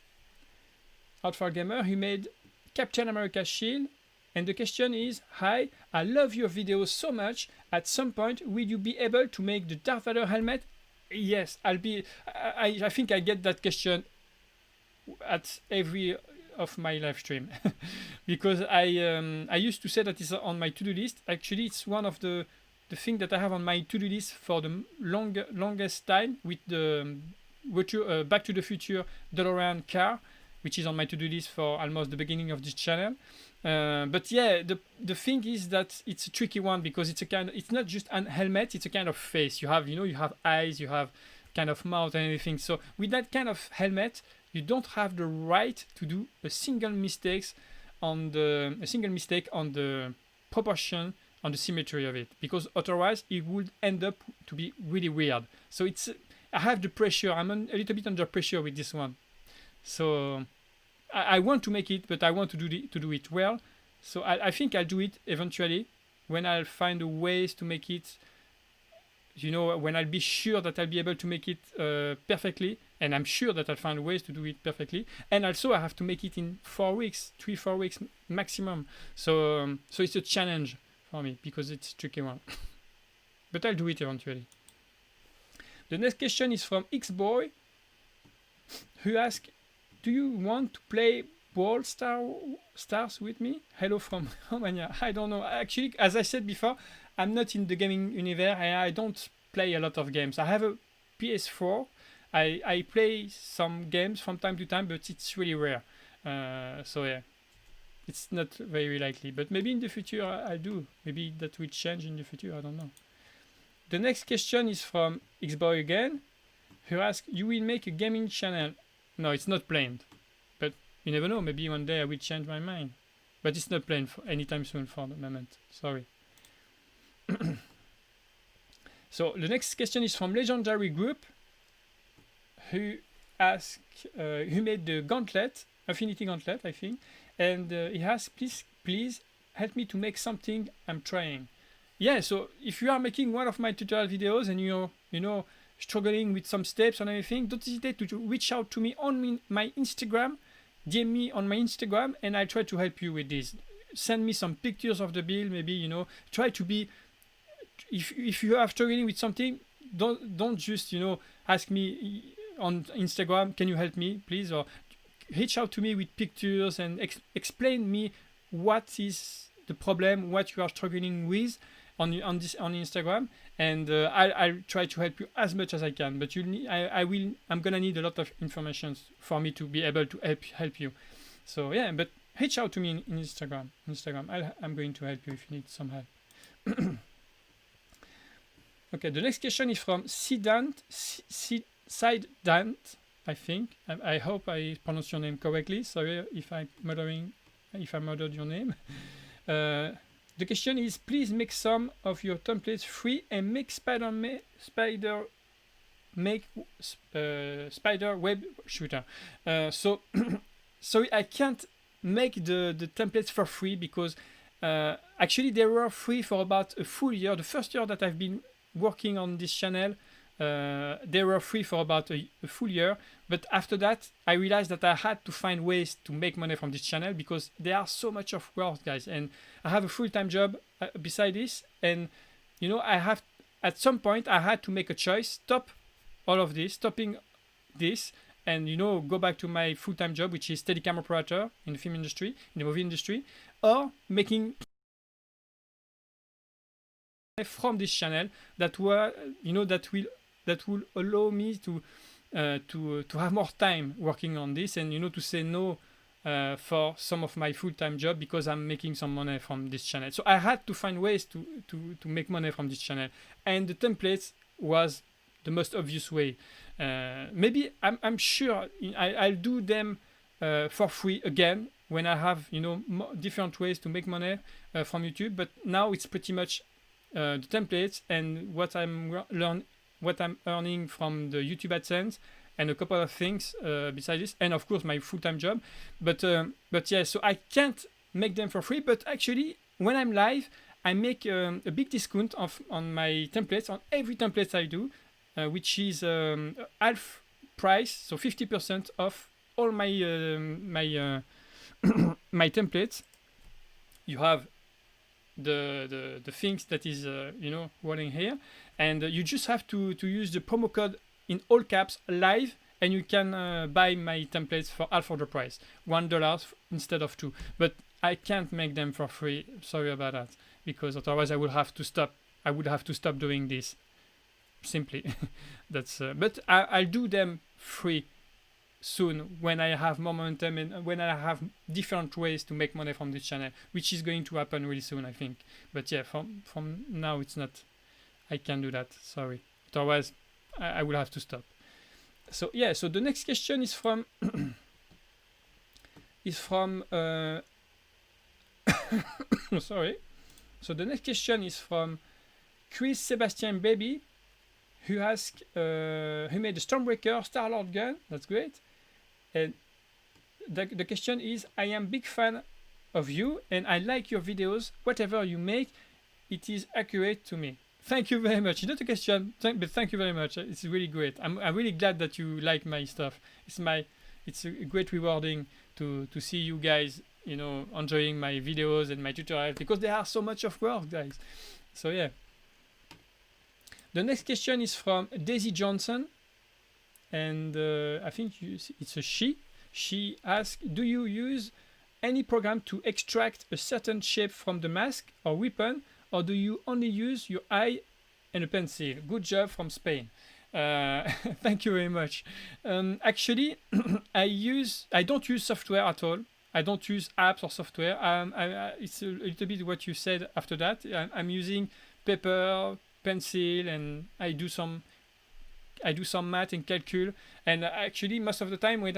Outfar Gamer, who made Captain America shield, and the question is, hi, I love your videos so much. At some point, will you be able to make the Darth Vader helmet? Yes, I'll be. I think I get that question at every of my live stream because I used to say that it's on my to-do list. Actually, it's one of the things that I have on my to-do list for the longest time, with the Back to the Future DeLorean car, which is on my to-do list for almost the beginning of this channel. But yeah, the thing is that it's a tricky one, because it's not just an helmet, it's a kind of face. You have eyes, you have kind of mouth and everything. So with that kind of helmet, you don't have the right to do a single mistake on the proportion, on the symmetry of it, because otherwise it would end up to be really weird. So I have the pressure. I'm a little bit under pressure with this one. So I want to make it, but I want to do it well. So I think I'll do it eventually when I'll find a ways to make it. When I'll be sure that I'll be able to make it perfectly, and I'm sure that I'll find ways to do it perfectly. And also I have to make it in 4 weeks, 3-4 weeks maximum. So it's a challenge for me, because it's a tricky one. But I'll do it eventually. The next question is from Xboy, who asks, do you want to play Brawl Stars with me? Hello from Romania. I don't know. Actually, as I said before, I'm not in the gaming universe, and I don't play a lot of games. I have a PS4. I play some games from time to time, but it's really rare. So yeah, it's not very likely. But maybe in the future I'll do. Maybe that will change in the future. I don't know. The next question is from Xboy again, who asks, you will make a gaming channel? No, it's not planned. But you never know. Maybe one day I will change my mind. But it's not planned for anytime soon for the moment. Sorry. So the next question is from Legendary Group, who made the gauntlet, Affinity Gauntlet, I think, and he asks, please help me to make something. I'm trying. Yeah, so if you are making one of my tutorial videos and you're struggling with some steps and everything, don't hesitate to reach out to me on my Instagram, DM me on my Instagram, and I'll try to help you with this. Send me some pictures of the build, maybe, try to be. If you are struggling with something, don't just ask me on Instagram, can you help me please, or reach out to me with pictures and explain me what is the problem, what you are struggling with on Instagram, and I'll try to help you as much as I can. But I'm gonna need a lot of information for me to be able to help you. So yeah, but reach out to me in Instagram. I'm going to help you if you need some help. Okay, the next question is from Sidant, I think. I hope I pronounce your name correctly. Sorry if I murdered your name. The question is, please make some of your templates free and make spider web shooter. So so I can't make the templates for free because actually they were free for about a full year. The first year that I've been working on this channel, they were free for about a full year. But after that, I realized that I had to find ways to make money from this channel because there are so much of work, guys. And I have a full-time job beside this. And, you know, at some point, I had to make a choice, stop all of this, stopping this, and, you know, go back to my full-time job, which is Steadicam operator in the film industry, in the movie industry, or making from this channel that were, you know, that will allow me to have more time working on this, and, you know, to say no for some of my full-time job because I'm making some money from this channel. So I had to find ways to make money from this channel, and the templates was the most obvious way. Maybe I'm sure I'll do them for free again when I have, you know, different ways to make money from YouTube. But now it's pretty much the templates and what I'm earning from the YouTube AdSense and a couple of things besides this, and of course my full-time job. But yeah, so I can't make them for free. But actually, when I'm live, I make a big discount on my templates, on every template I do, which is half price, so 50% off all my my templates. You have the things that is you know, running here, and you just have to use the promo code in all caps live, and you can buy my templates for half of the price, $1 instead of $2. But I can't make them for free. Sorry about that, because otherwise I would have to stop doing this. Simply, that's. But I'll do them free soon when I have more momentum and when I have different ways to make money from this channel, which is going to happen really soon, I think. But yeah, from now it's not. I can't do that. Sorry. Otherwise, I will have to stop. So yeah. So the next question is from sorry. So the next question is from Chris Sebastian Baby, who asked, who made a Stormbreaker Star-Lord gun. That's great. And the question is, I am big fan of you and I like your videos. Whatever you make, it is accurate to me. Thank you very much. It's not a question, but thank you very much. It's really great. I'm really glad that you like my stuff. It's a great rewarding to see you guys, you know, enjoying my videos and my tutorials, because there are so much of work, guys. So yeah. The next question is from Daisy Johnson, and I think it's a she. She asked, do you use any program to extract a certain shape from the mask or weapon, or do you only use your eye and a pencil? Good job from Spain. Thank you very much. Actually, I don't use software at all. I don't use apps or software. It's a little bit what you said after that. I'm using paper, pencil, and I do some math and calcul. And actually, most of the time I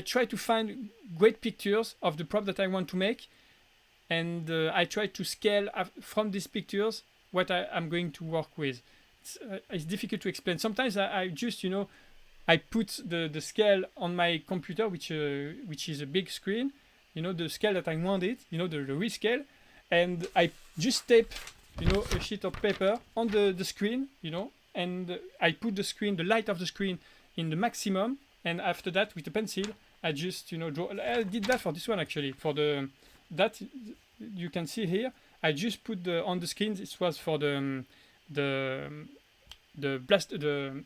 try to find great pictures of the prop that I want to make, and I try to scale from these pictures what I'm going to work with. It's difficult to explain. Sometimes I just, you know, I put the scale on my computer, which is a big screen, you know, the scale that I want it, you know, the real scale. And I just tape, you know, a sheet of paper on the screen, you know, and I put the light of the screen in the maximum. And after that, with a pencil, I just, you know, draw. I did that for this one, actually. For that you can see here, I just put on the screen. This was for the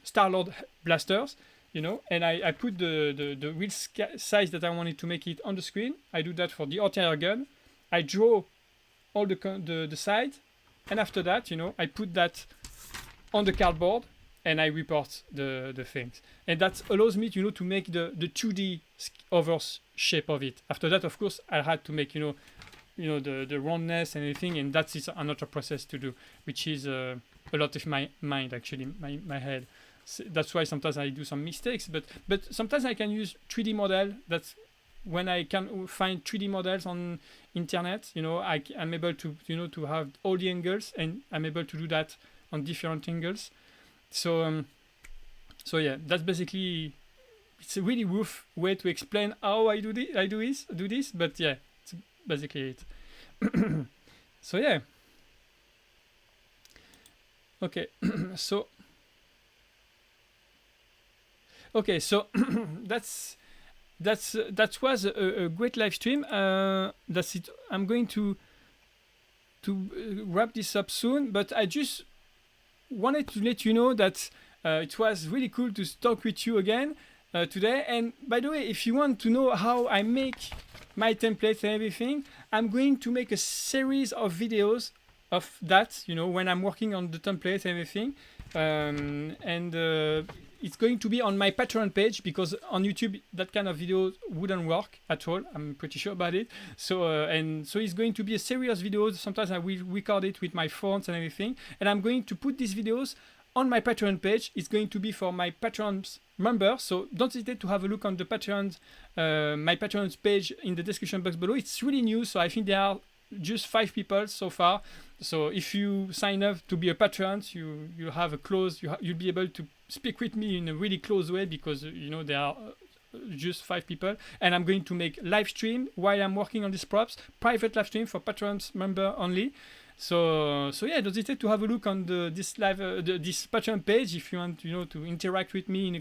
Star-Lord blasters, you know, and I put the real size that I wanted to make it on the screen. I do that for the entire gun. I draw all the sides, and after that, you know, I put that on the cardboard and I report the things, and that allows me, you know, to make the 2D over shape of it. After that, of course, I had to make, you know the roundness and everything, and that is another process to do, which is a lot of my mind, actually, my head. So that's why sometimes I do some mistakes, but sometimes I can use 3D model. That's when I can find 3D models on internet, you know, I'm able to, you know, to have all the angles, and I'm able to do that on different angles. So So yeah, that's basically, it's a really rough way to explain how I do this, but yeah, it's basically it. So yeah. Okay. So that was a great live stream. That's it. I'm going to wrap this up soon, but I just wanted to let you know that it was really cool to talk with you again today. And by the way, if you want to know how I make my templates and everything, I'm going to make a series of videos of that, you know, when I'm working on the templates and everything. It's going to be on my Patreon page, because on YouTube that kind of video wouldn't work at all. I'm pretty sure about it. So it's going to be a series of videos. Sometimes I will record it with my phones and everything, and I'm going to put these videos on my Patreon page. It's going to be for my Patreon members, so don't hesitate to have a look on the Patreon, my Patreon page in the description box below. It's really new, so I think there are just 5 people so far. So if you sign up to be a patron, you have a close, you'll be able to speak with me in a really close way, because you know there are just 5 people, and I'm going to make live stream while I'm working on these props, private live stream for patrons member only. So yeah, don't hesitate to have a look on this Patreon page if you want, you know, to interact with me in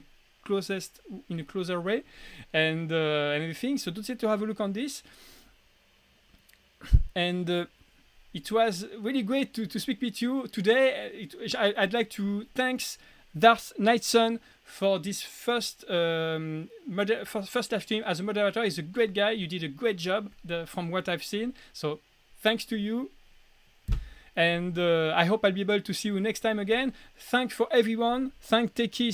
a closer way, and everything. So don't hesitate to have a look on this. And it was really great to speak with you today. I'd like to thank Darth Nightson for this first live stream as a moderator. He's a great guy. You did a great job from what I've seen. So thanks to you. And I hope I'll be able to see you next time again. Thanks for everyone. Thank Techie,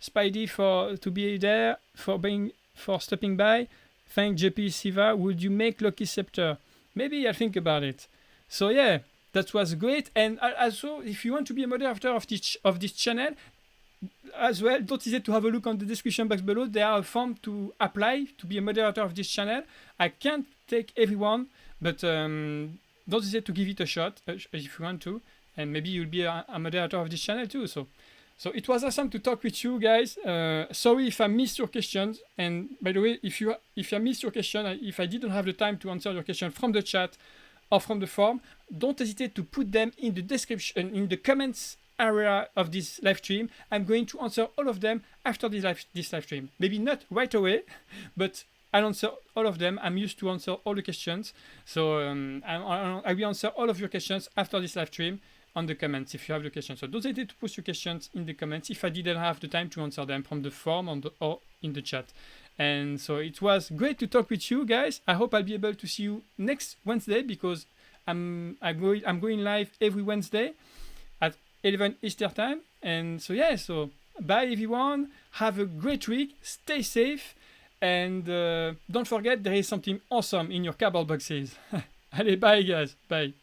Spidey to be there, for stopping by. Thank JP Siva. Would you make Lucky Scepter? Maybe I'll think about it. So yeah, that was great. And also, if you want to be a moderator of this channel as well, don't hesitate to have a look on the description box below. There are a form to apply to be a moderator of this channel. I can't take everyone, but don't hesitate to give it a shot if you want to, and maybe you'll be a moderator of this channel too. So it was awesome to talk with you guys. Sorry if I missed your questions. And by the way, if I missed your question, if I didn't have the time to answer your question from the chat or from the form, don't hesitate to put them in the description, in the comments area of this live stream. I'm going to answer all of them after this live stream. Maybe not right away, but I'll answer all of them. I'm used to answer all the questions. So I will answer all of your questions after this live stream on the comments if you have the questions. So don't hesitate to post your questions in the comments if I didn't have the time to answer them from the form or in the chat. And so it was great to talk with you guys. I hope I'll be able to see you next Wednesday, because I'm going live every Wednesday at 11 Eastern time. And so yeah, so bye everyone. Have a great week. Stay safe. And don't forget, there is something awesome in your cardboard boxes. Allez, bye guys. Bye.